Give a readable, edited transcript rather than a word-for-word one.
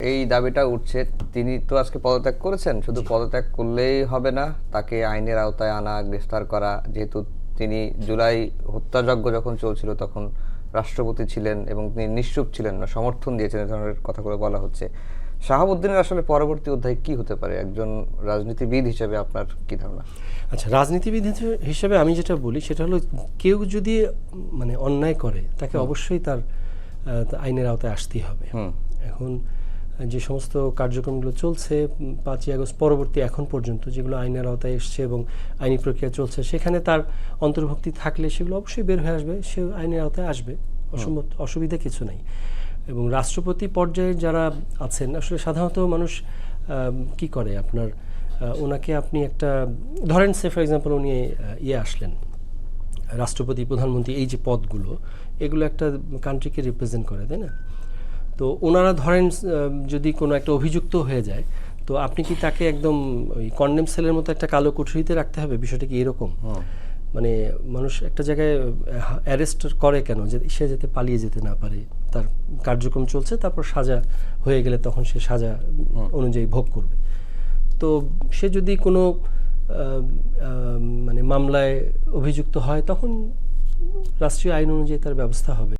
এই দাবিটা উঠছে, তিনি তো আজকে পদত্যাগ করেছেন, শুধু পদত্যাগ করলেই হবে না, তাকে আইনের আওতায় আনা, গ্রেফতার করা। যেহেতু তিনি জুলাই হত্যাযজ্ঞ যখন চলছিল তখন রাষ্ট্রপতি ছিলেন এবং তিনি নিশ্চুপ ছিলেন না, সমর্থন দিয়েছেন, এ ধরনের কথাগুলো বলা হচ্ছে। শাহাবুদ্দিনের আসলে পরবর্তী অধ্যায় কি হতে পারে একজন রাজনীতিবিদ হিসেবে, আপনার কি ধারণা? আচ্ছা, রাজনীতিবিদ হিসেবে আমি যেটা বলি সেটা হলো, কেউ যদি মানে অন্যায় করে তাকে অবশ্যই তার আইনের আওতায় আসতেই হবে। এখন যে সমস্ত কার্যক্রমগুলো চলছে 5ই আগস্ট পরবর্তী এখন পর্যন্ত, যেগুলো আইনের আওতায় এসছে এবং আইনি প্রক্রিয়া চলছে, সেখানে তার অন্তর্ভুক্তি থাকলে সেগুলো অবশ্যই বের হয়ে আসবে, সে আইনের আওতায় আসবে, অসুবিধা কিছু নেই। এবং রাষ্ট্রপতি পর্যায়ে যারা আছেন, আসলে সাধারণত মানুষ কি করে, আপনার ওনাকে আপনি একটা ধরেন, সে ফর এক্সাম্পল উনি আসলেন রাষ্ট্রপতি, প্রধানমন্ত্রী, এই যে পদগুলো, এগুলো একটা কান্ট্রিকে রিপ্রেজেন্ট করে, তাই না? তো ওনারা ধরেন যদি কোনো একটা অভিযুক্ত হয়ে যায়, তো আপনি কি তাকে একদম ওই কন্ডেম সেলের মতো একটা কালো কুঠরিতে রাখতে হবে? বিষয়টা কি এরকম? মানে মানুষ একটা জায়গায় অ্যারেস্ট করে কেন? যে সে যাতে পালিয়ে যেতে না পারে, তার কার্যক্রম চলছে, তারপর সাজা হয়ে গেলে তখন সে সাজা অনুযায়ী ভোগ করবে। তো সে যদি কোনো মানে মামলায় অভিযুক্ত হয়, তখন রাষ্ট্রীয় আইন অনুযায়ী তার ব্যবস্থা হবে।